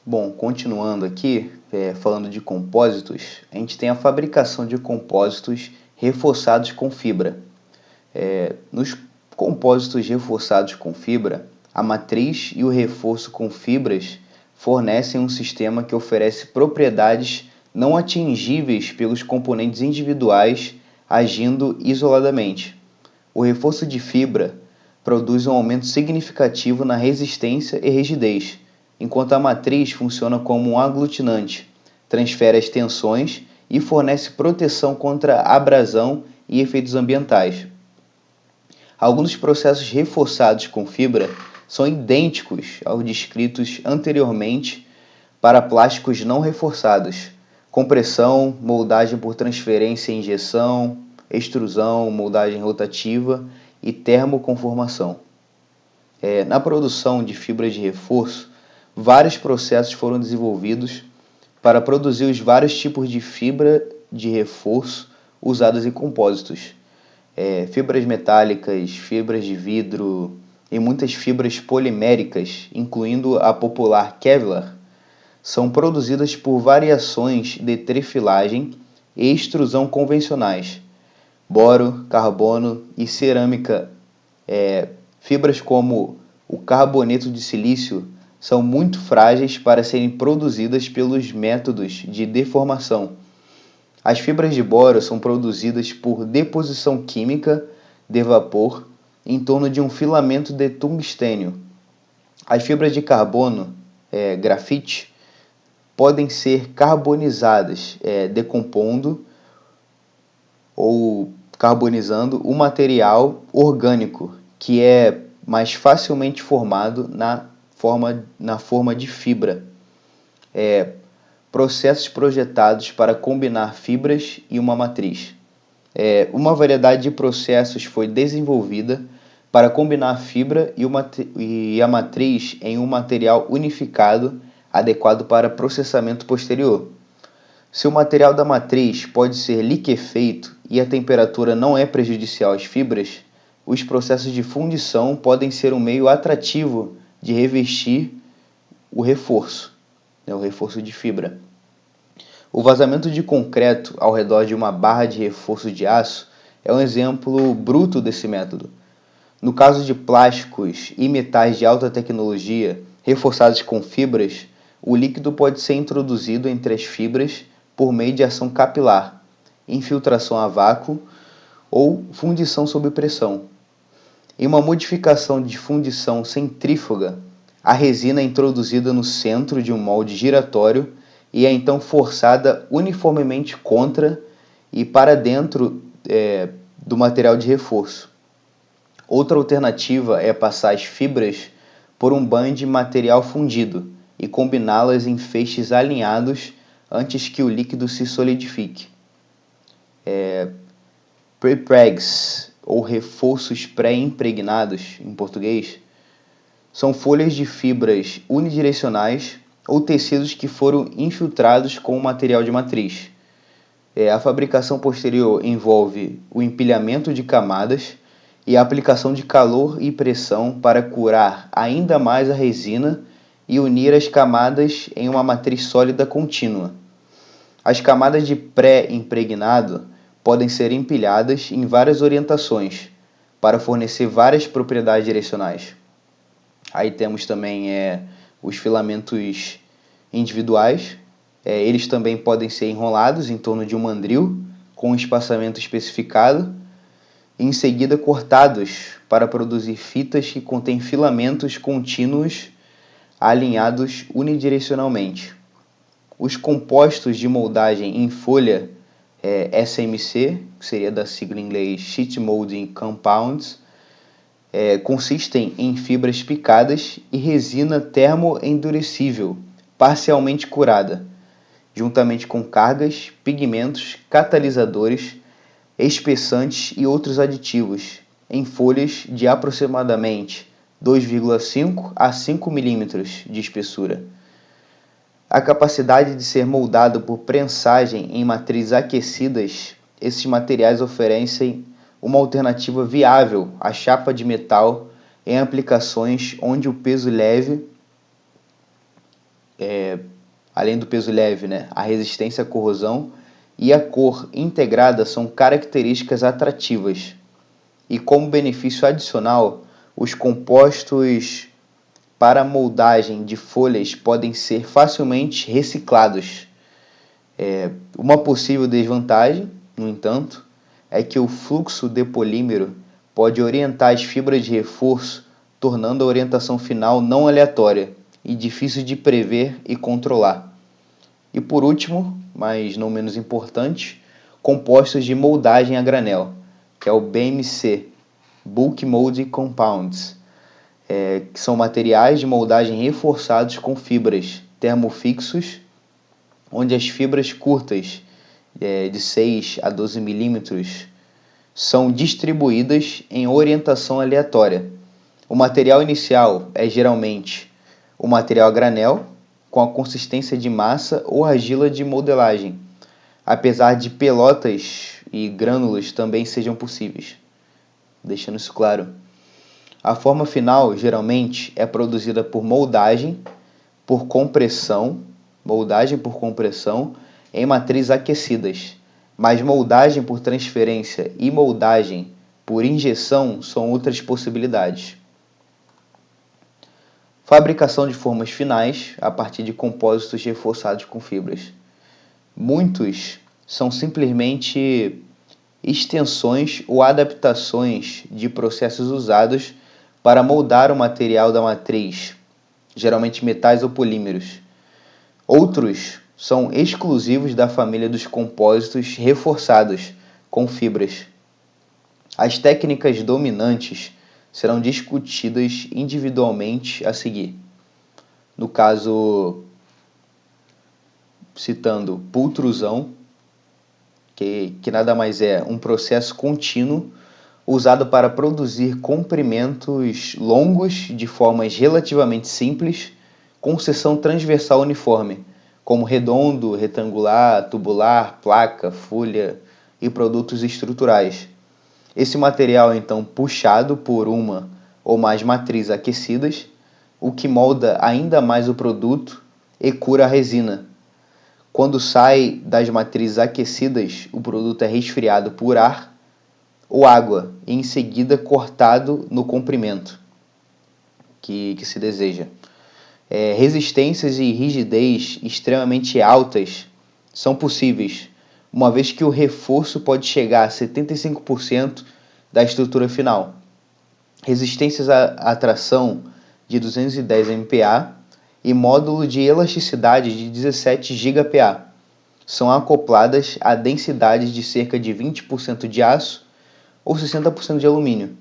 Bom, continuando aqui, falando de compósitos, a gente tem a fabricação de compósitos reforçados com fibra. Nos compósitos reforçados com fibra, a matriz e o reforço com fibras fornecem um sistema que oferece propriedades não atingíveis pelos componentes individuais agindo isoladamente. O reforço de fibra produz um aumento significativo na resistência e rigidez, enquanto a matriz funciona como um aglutinante, transfere as tensões e fornece proteção contra abrasão e efeitos ambientais. Alguns processos reforçados com fibra são idênticos aos descritos anteriormente para plásticos não reforçados: compressão, moldagem por transferência e injeção, extrusão, moldagem rotativa e termoconformação. Na produção de fibras de reforço, vários processos foram desenvolvidos para produzir os vários tipos de fibra de reforço usadas em compósitos. Fibras metálicas, fibras de vidro e muitas fibras poliméricas, incluindo a popular Kevlar, são produzidas por variações de trifilagem e extrusão convencionais. Boro, carbono e cerâmica. Fibras como o carboneto de silício são muito frágeis para serem produzidas pelos métodos de deformação. As fibras de boro são produzidas por deposição química de vapor em torno de um filamento de tungstênio. As fibras de carbono, grafite, podem ser carbonizadas, decompondo ou carbonizando o material orgânico, que é mais facilmente formado na forma de fibra. Processos projetados para combinar fibras e uma matriz. Uma variedade de processos foi desenvolvida para combinar a fibra e a matriz em um material unificado adequado para processamento posterior. Se o material da matriz pode ser liquefeito e a temperatura não é prejudicial às fibras, os processos de fundição podem ser um meio atrativo de revestir o reforço de fibra. O vazamento de concreto ao redor de uma barra de reforço de aço é um exemplo bruto desse método. No caso de plásticos e metais de alta tecnologia reforçados com fibras, o líquido pode ser introduzido entre as fibras por meio de ação capilar, infiltração a vácuo ou fundição sob pressão. Em uma modificação de fundição centrífuga, a resina é introduzida no centro de um molde giratório e é então forçada uniformemente contra e para dentro do material de reforço. Outra alternativa é passar as fibras por um banho de material fundido e combiná-las em feixes alinhados antes que o líquido se solidifique. Prepregs, ou reforços pré-impregnados em português, são folhas de fibras unidirecionais ou tecidos que foram infiltrados com o material de matriz. A fabricação posterior envolve o empilhamento de camadas e a aplicação de calor e pressão para curar ainda mais a resina e unir as camadas em uma matriz sólida contínua. As camadas de pré-impregnado podem ser empilhadas em várias orientações para fornecer várias propriedades direcionais. Aí temos também os filamentos individuais. Eles também podem ser enrolados em torno de um mandril com um espaçamento especificado e em seguida cortados para produzir fitas que contêm filamentos contínuos alinhados unidirecionalmente. Os compostos de moldagem em folha SMC, que seria da sigla em inglês Sheet Molding Compounds, consistem em fibras picadas e resina termoendurecível, parcialmente curada, juntamente com cargas, pigmentos, catalisadores, espessantes e outros aditivos, em folhas de aproximadamente 2,5 a 5 milímetros de espessura. A capacidade de ser moldado por prensagem em matrizes aquecidas, esses materiais oferecem uma alternativa viável à chapa de metal em aplicações onde o peso leve além do peso leve, né, a resistência à corrosão e a cor integrada são características atrativas. E como benefício adicional, os compostos para moldagem de folhas podem ser facilmente reciclados. Uma possível desvantagem, no entanto, é que o fluxo de polímero pode orientar as fibras de reforço, tornando a orientação final não aleatória e difícil de prever e controlar. E por último, mas não menos importante, compostos de moldagem a granel, que é o BMC, Bulk Molding Compounds, que são materiais de moldagem reforçados com fibras termofixos, onde as fibras curtas, de 6 a 12 milímetros, são distribuídas em orientação aleatória. O material inicial é geralmente o material a granel, com a consistência de massa ou argila de modelagem, apesar de pelotas e grânulos também sejam possíveis. Deixando isso claro. A forma final, geralmente, é produzida por moldagem por compressão em matrizes aquecidas, mas moldagem por transferência e moldagem por injeção são outras possibilidades. Fabricação de formas finais a partir de compósitos reforçados com fibras. Muitos são simplesmente extensões ou adaptações de processos usados para moldar o material da matriz, geralmente metais ou polímeros. Outros são exclusivos da família dos compósitos reforçados com fibras. As técnicas dominantes serão discutidas individualmente a seguir. No caso, citando pultrusão, que nada mais é um processo contínuo usado para produzir comprimentos longos de formas relativamente simples, com seção transversal uniforme, como redondo, retangular, tubular, placa, folha e produtos estruturais. Esse material é então puxado por uma ou mais matrizes aquecidas, o que molda ainda mais o produto e cura a resina. Quando sai das matrizes aquecidas, o produto é resfriado por ar ou água e em seguida cortado no comprimento que se deseja. Resistências e rigidez extremamente altas são possíveis, uma vez que o reforço pode chegar a 75% da estrutura final. Resistências à tração de 210 MPa e módulo de elasticidade de 17 GPa são acopladas a densidades de cerca de 20% de aço ou 60% de alumínio.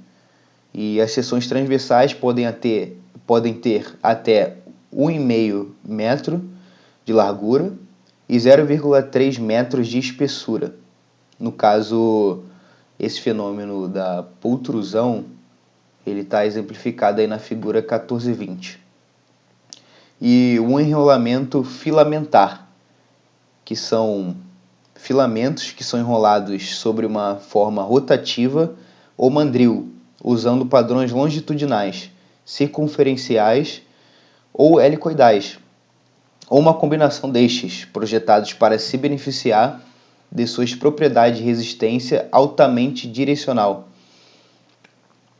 E as seções transversais podem ter até 1,5 metro de largura e 0,3 metros de espessura. No caso, esse fenômeno da pultrusão, ele está exemplificado aí na figura 1420. E o enrolamento filamentar, que são filamentos que são enrolados sobre uma forma rotativa ou mandril, usando padrões longitudinais, circunferenciais ou helicoidais, ou uma combinação destes, projetados para se beneficiar de suas propriedades de resistência altamente direcional.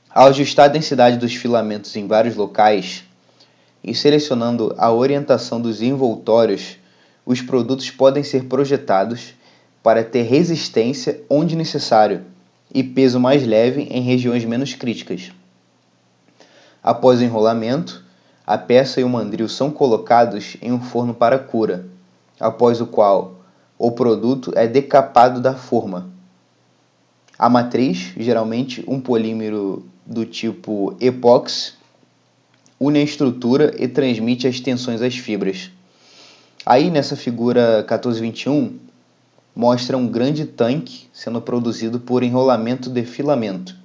Ao ajustar a densidade dos filamentos em vários locais e selecionando a orientação dos envoltórios, os produtos podem ser projetados para ter resistência onde necessário e peso mais leve em regiões menos críticas. Após o enrolamento, a peça e o mandril são colocados em um forno para cura, após o qual o produto é decapado da forma. A matriz, geralmente um polímero do tipo epóxi, une a estrutura e transmite as tensões às fibras. Aí nessa figura 1421, mostra um grande tanque sendo produzido por enrolamento de filamento.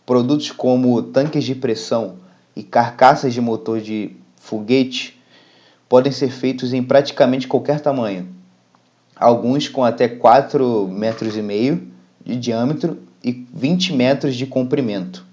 Produtos como tanques de pressão e carcaças de motor de foguete podem ser feitos em praticamente qualquer tamanho, alguns com até 4,5 metros de diâmetro e 20 metros de comprimento.